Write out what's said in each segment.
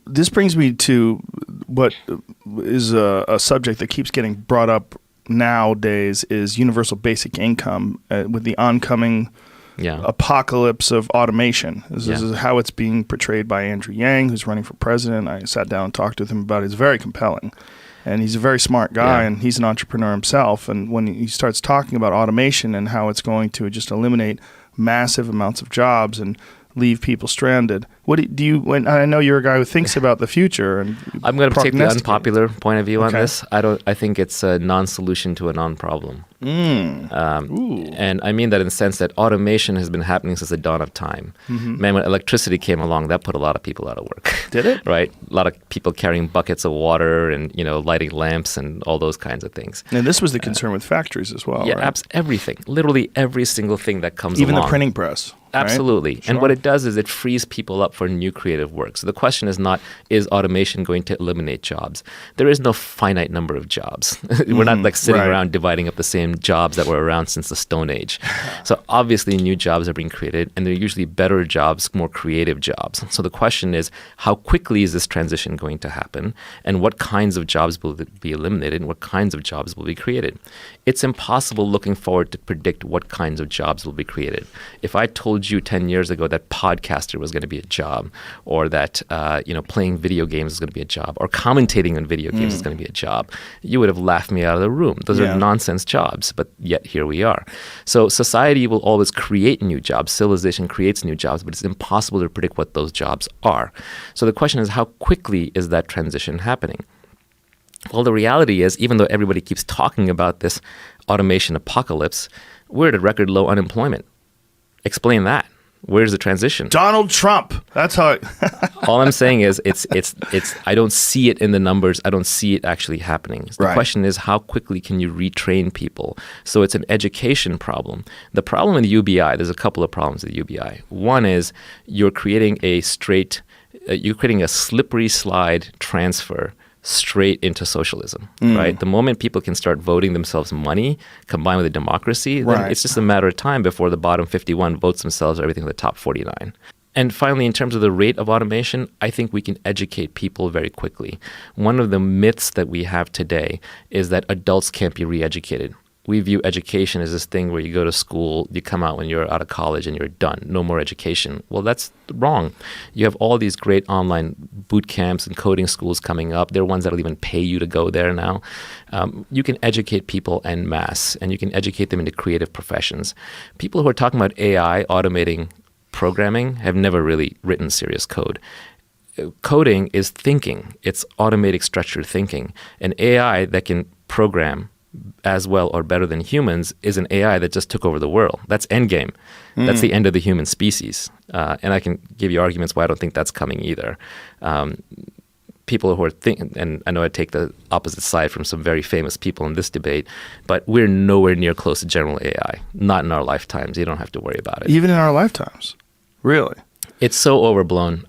this brings me to what is a subject that keeps getting brought up nowadays is universal basic income with the oncoming apocalypse of automation. This is how it's being portrayed by Andrew Yang, who's running for president. I sat down and talked with him about it. It's very compelling. And he's a very smart guy, and he's an entrepreneur himself. And when he starts talking about automation and how it's going to just eliminate massive amounts of jobs and leave people stranded, what do you? When I know you're a guy who thinks about the future, and I'm going to take the unpopular point of view on this. I think it's a non-solution to a non-problem. And I mean that in the sense that automation has been happening since the dawn of time. Man, when electricity came along, that put a lot of people out of work. Did it? Right? A lot of people carrying buckets of water and lighting lamps and all those kinds of things. And this was the concern with factories as well. Yeah, right? Everything. Literally every single thing that comes Even along. the printing press. Absolutely. Right? And what it does is it frees people up for new creative work. So the question is not, is automation going to eliminate jobs? There is no finite number of jobs. We're not like sitting around dividing up the same jobs that were around since the Stone Age. So obviously new jobs are being created, and they're usually better jobs, more creative jobs. So the question is, how quickly is this transition going to happen? And what kinds of jobs will be eliminated, and what kinds of jobs will be created? It's impossible looking forward to predict what kinds of jobs will be created. If I told you 10 years ago that podcaster was going to be a job, or that playing video games is going to be a job, or commentating on video games is going to be a job, you would have laughed me out of the room. Those are nonsense jobs, but yet here we are. So society will always create new jobs. Civilization creates new jobs, but it's impossible to predict what those jobs are. So the question is, how quickly is that transition happening? Well, the reality is, even though everybody keeps talking about this automation apocalypse, we're at a record low unemployment. Explain that. Where's the transition? Donald Trump. That's how it All I'm saying is it's I don't see it in the numbers. I don't see it actually happening. So the question is, how quickly can you retrain people? So it's an education problem. The problem with UBI, there's a couple of problems with UBI. One is you're creating a slippery slide transfer straight into socialism, right? The moment people can start voting themselves money combined with a democracy, then it's just a matter of time before the bottom 51 votes themselves everything in the top 49. And finally, in terms of the rate of automation, I think we can educate people very quickly. One of the myths that we have today is that adults can't be re-educated. We view education as this thing where you go to school, you come out when you're out of college and you're done. No more education. Well, that's wrong. You have all these great online boot camps and coding schools coming up. There are ones that will even pay you to go there now. You can educate people en masse, and you can educate them into creative professions. People who are talking about AI automating programming have never really written serious code. Coding is thinking. It's automatic structured thinking. An AI that can program as well or better than humans is an AI that just took over the world. That's endgame. That's the end of the human species. And I can give you arguments why I don't think that's coming either. People who are thinking, and I know I take the opposite side from some very famous people in this debate, but we're nowhere near close to general AI. Not in our lifetimes. You don't have to worry about it. Even in our lifetimes? Really? It's so overblown.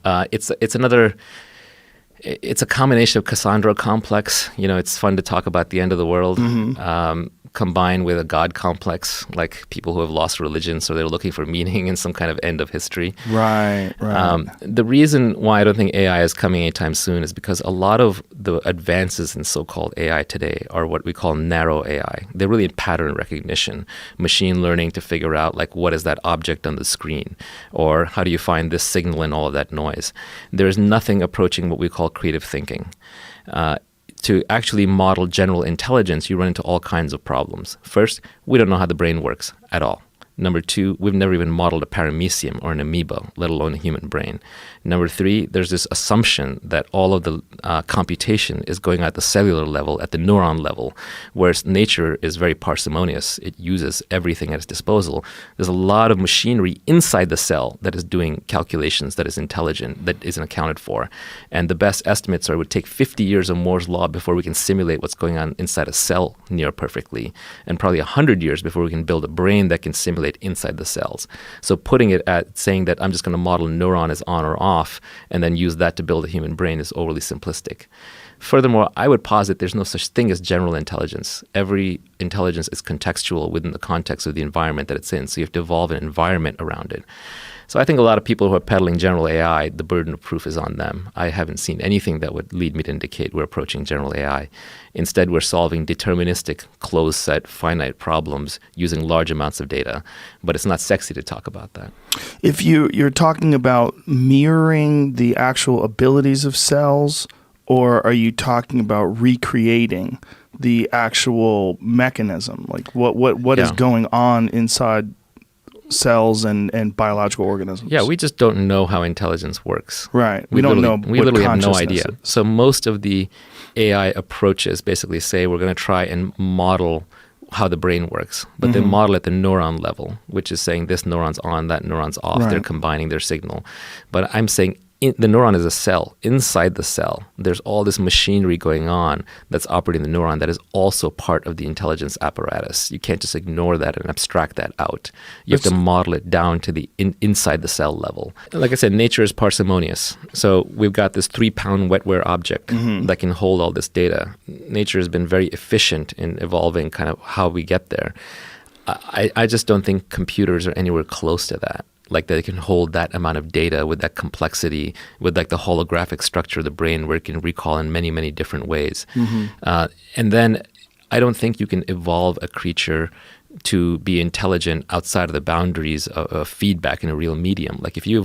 It's a combination of Cassandra complex. It's fun to talk about the end of the world, combined with a God complex, like people who have lost religion, so they're looking for meaning in some kind of end of history. Right. The reason why I don't think AI is coming anytime soon is because a lot of the advances in so-called AI today are what we call narrow AI. They're really in pattern recognition, machine learning to figure out, like, what is that object on the screen, or how do you find this signal in all of that noise. There's nothing approaching what we call creative thinking. To actually model general intelligence, you run into all kinds of problems. First, we don't know how the brain works at all. Number two, we've never even modeled a paramecium or an amoeba, let alone a human brain. Number three, there's this assumption that all of the computation is going at the cellular level, at the neuron level, whereas nature is very parsimonious. It uses everything at its disposal. There's a lot of machinery inside the cell that is doing calculations, that is intelligent, that isn't accounted for. And the best estimates are it would take 50 years of Moore's law before we can simulate what's going on inside a cell near perfectly, and probably 100 years before we can build a brain that can simulate inside the cells. So putting it at saying that I'm just going to model a neuron as on or off and then use that to build a human brain is overly simplistic. Furthermore, I would posit there's no such thing as general intelligence. Every intelligence is contextual within the context of the environment that it's in. So you have to evolve an environment around it. So I think a lot of people who are peddling general AI, the burden of proof is on them. I haven't seen anything that would lead me to indicate we're approaching general AI. Instead, we're solving deterministic, closed-set, finite problems using large amounts of data. But it's not sexy to talk about that. If you're talking about mirroring the actual abilities of cells, or are you talking about recreating the actual mechanism? Like what is going on inside cells and biological organisms? Yeah, we just don't know how intelligence works. Right. We don't know. We literally have no idea. So most of the AI approaches basically say we're going to try and model how the brain works, but they model at the neuron level, which is saying this neuron's on, that neuron's off. Right. They're combining their signal. But I'm saying the neuron is a cell. Inside the cell, there's all this machinery going on that's operating the neuron that is also part of the intelligence apparatus. You can't just ignore that and abstract that out. You have to model it down to the inside the cell level. Like I said, nature is parsimonious. So we've got this 3-pound wetware object that can hold all this data. Nature has been very efficient in evolving kind of how we get there. I just don't think computers are anywhere close to that. Like they can hold that amount of data with that complexity, with like the holographic structure of the brain where it can recall in many, many different ways. And then I don't think you can evolve a creature to be intelligent outside of the boundaries of feedback in a real medium. Like if you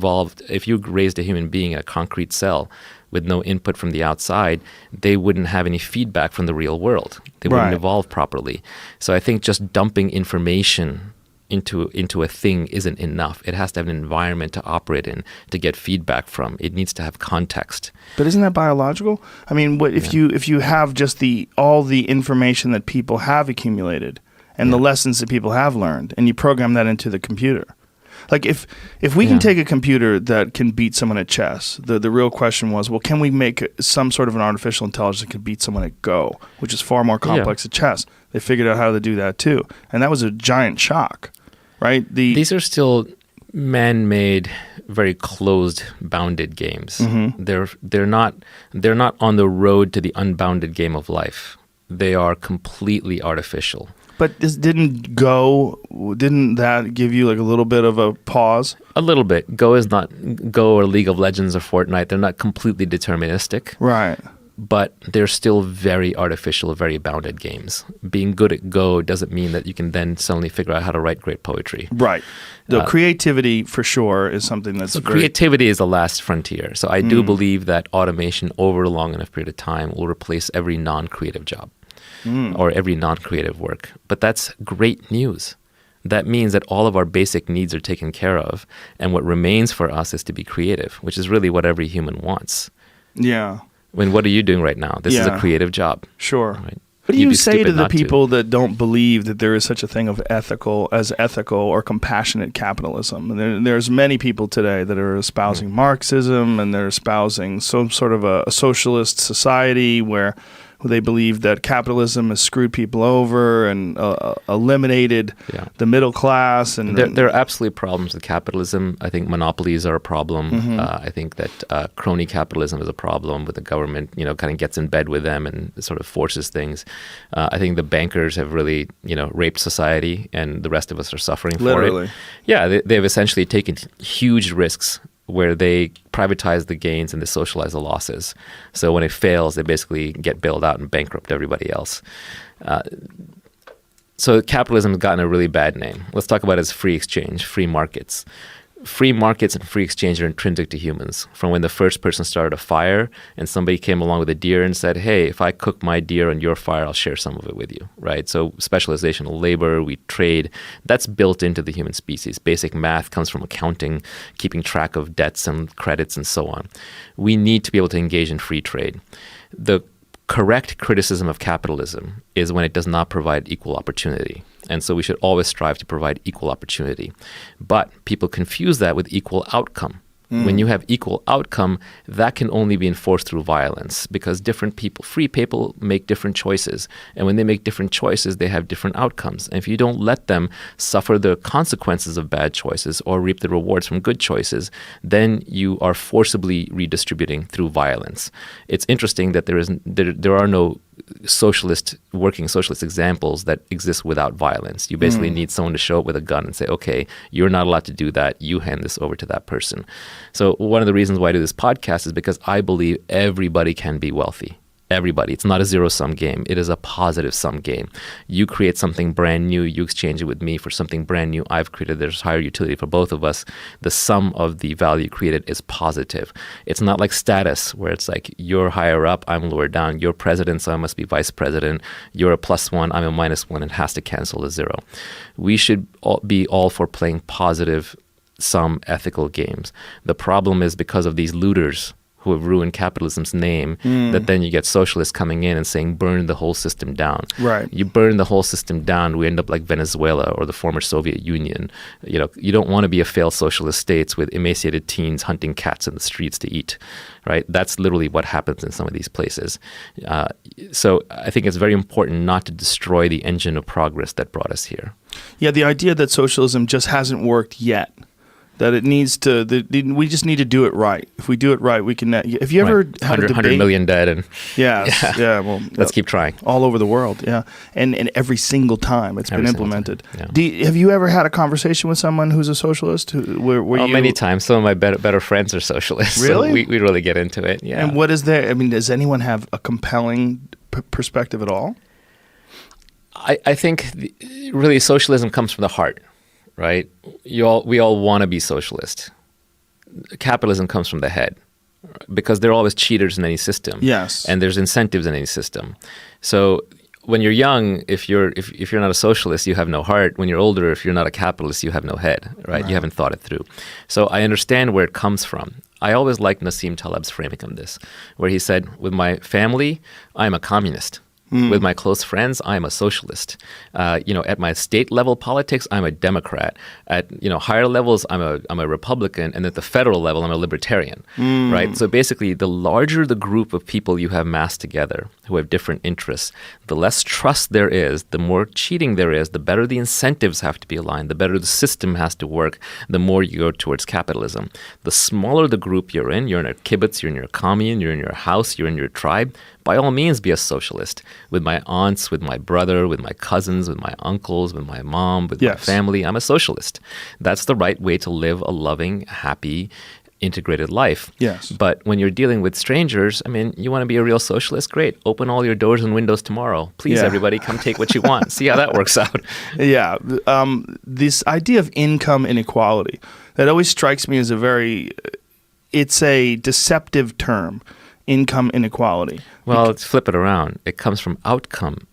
raised a human being in a concrete cell with no input from the outside, they wouldn't have any feedback from the real world. They wouldn't evolve properly. So I think just dumping information into a thing isn't enough. It has to have an environment to operate in, to get feedback from. It needs to have context. But isn't that biological? I mean, if you have just all the information that people have accumulated and the lessons that people have learned, and you program that into the computer. Like if we can take a computer that can beat someone at chess, the real question was, well, can we make some sort of an artificial intelligence that can beat someone at Go, which is far more complex than chess? They figured out how to do that too, and that was a giant shock, right? These are still man-made, very closed, bounded games. They're not on the road to the unbounded game of life. They are completely artificial. But didn't that give you like a little bit of a pause? A little bit. Go is not Go or League of Legends or Fortnite. They're not completely deterministic. Right. But they're still very artificial, very bounded games. Being good at Go doesn't mean that you can then suddenly figure out how to write great poetry. Right. The creativity, for sure, is something that's creativity is the last frontier. So I do believe that automation over a long enough period of time will replace every non-creative job. Or every non-creative work. But that's great news. That means that all of our basic needs are taken care of, and what remains for us is to be creative, which is really what every human wants. Yeah. I mean, what are you doing right now? This is a creative job. Sure. Right? What do you say to the people that don't believe that there is such a thing of ethical or compassionate capitalism? And there's many people today that are espousing Marxism, and they're espousing some sort of a socialist society where they believe that capitalism has screwed people over and eliminated the middle class. And there are absolutely problems with capitalism. I think monopolies are a problem. I think that crony capitalism is a problem with the government, kind of gets in bed with them and sort of forces things. I think the bankers have really, raped society, and the rest of us are suffering for it. Yeah, they've essentially taken huge risks where they privatize the gains and they socialize the losses. So when it fails, they basically get bailed out and bankrupt everybody else. So capitalism has gotten a really bad name. Let's talk about it as free exchange, free markets. Free markets and free exchange are intrinsic to humans. From when the first person started a fire and somebody came along with a deer and said, hey, if I cook my deer on your fire, I'll share some of it with you, right? So specialization of labor, we trade, that's built into the human species. Basic math comes from accounting, keeping track of debts and credits and so on. We need to be able to engage in free trade. The correct criticism of capitalism is when it does not provide equal opportunity. And so we should always strive to provide equal opportunity. But people confuse that with equal outcome. When you have equal outcome, that can only be enforced through violence, because free people make different choices. And when they make different choices, they have different outcomes. And if you don't let them suffer the consequences of bad choices or reap the rewards from good choices, then you are forcibly redistributing through violence. It's interesting that there are no working socialist examples that exist without violence. You basically need someone to show up with a gun and say, okay, you're not allowed to do that. You hand this over to that person. So one of the reasons why I do this podcast is because I believe everybody can be wealthy. Everybody. It's not a zero-sum game. It is a positive-sum game. You create something brand new. You exchange it with me for something brand new I've created. There's higher utility for both of us. The sum of the value created is positive. It's not like status where it's like you're higher up, I'm lower down. You're president, so I must be vice president. You're a +1, I'm a -1, and has to cancel to 0. We should be all for playing positive-sum ethical games. The problem is because of these looters who have ruined capitalism's name, that then you get socialists coming in and saying, burn the whole system down. Right. You burn the whole system down, we end up like Venezuela or the former Soviet Union. You don't want to be a failed socialist states with emaciated teens hunting cats in the streets to eat, right? That's literally what happens in some of these places. So I think it's very important not to destroy the engine of progress that brought us here. Yeah, the idea that socialism just hasn't worked yet. That it needs to, we just need to do it right. If we do it right, we can. Have you ever had a debate? 100 million dead, and well, let's keep trying. All over the world, yeah, and every single time it's been implemented. Yeah. Have you ever had a conversation with someone who's a socialist? Many times. Some of my better friends are socialists. Really? So we really get into it. Yeah. And what is there? I mean, does anyone have a compelling perspective at all? I think really socialism comes from the heart. Right? We all want to be socialist. Capitalism comes from the head because there are always cheaters in any system. Yes. And there's incentives in any system. So when you're young, if you're not a socialist, you have no heart. When you're older, if you're not a capitalist, you have no head, right? You haven't thought it through. So I understand where it comes from. I always liked Nassim Taleb's framing of this, where he said, with my family, I'm a communist. With my close friends, I'm a socialist. At my state level politics, I'm a Democrat. At higher levels, I'm a Republican, and at the federal level, I'm a libertarian. Right. So basically, the larger the group of people you have massed together who have different interests, the less trust there is, the more cheating there is, the better the incentives have to be aligned, the better the system has to work, the more you go towards capitalism. The smaller the group you're in a kibbutz, you're in your commune, you're in your house, you're in your tribe. By all means, be a socialist. With my aunts, with my brother, with my cousins, with my uncles, with my mom, with my family, I'm a socialist. That's the right way to live a loving, happy, integrated life. Yes. But when you're dealing with strangers, I mean, you want to be a real socialist? Great. Open all your doors and windows tomorrow. Please, everybody, come take what you want. See how that works out. Yeah. This idea of income inequality, that always strikes me as it's a deceptive term. Income inequality. Well, let's flip it around. It comes from outcome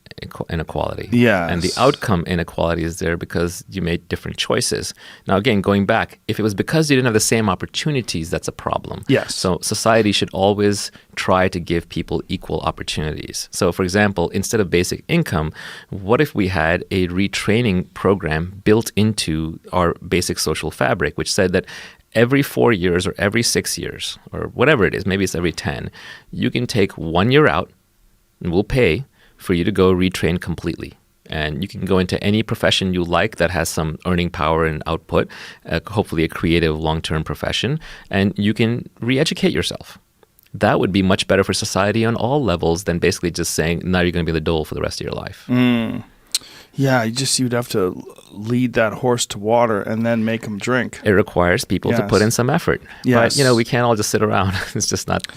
inequality. Yes. And the outcome inequality is there because you made different choices. Now, again, going back, if it was because you didn't have the same opportunities, that's a problem. Yes. So society should always try to give people equal opportunities. So, for example, instead of basic income, what if we had a retraining program built into our basic social fabric, which said that every 4 years or every 6 years or whatever it is, maybe it's every 10, you can take 1 year out and we'll pay for you to go retrain completely. And you can go into any profession you like that has some earning power and output, hopefully a creative long-term profession, and you can re-educate yourself. That would be much better for society on all levels than basically just saying, now you're going to be the dole for the rest of your life. Yeah, you'd have to lead that horse to water and then make him drink. It requires people to put in some effort. Yes. But, we can't all just sit around. It's just not...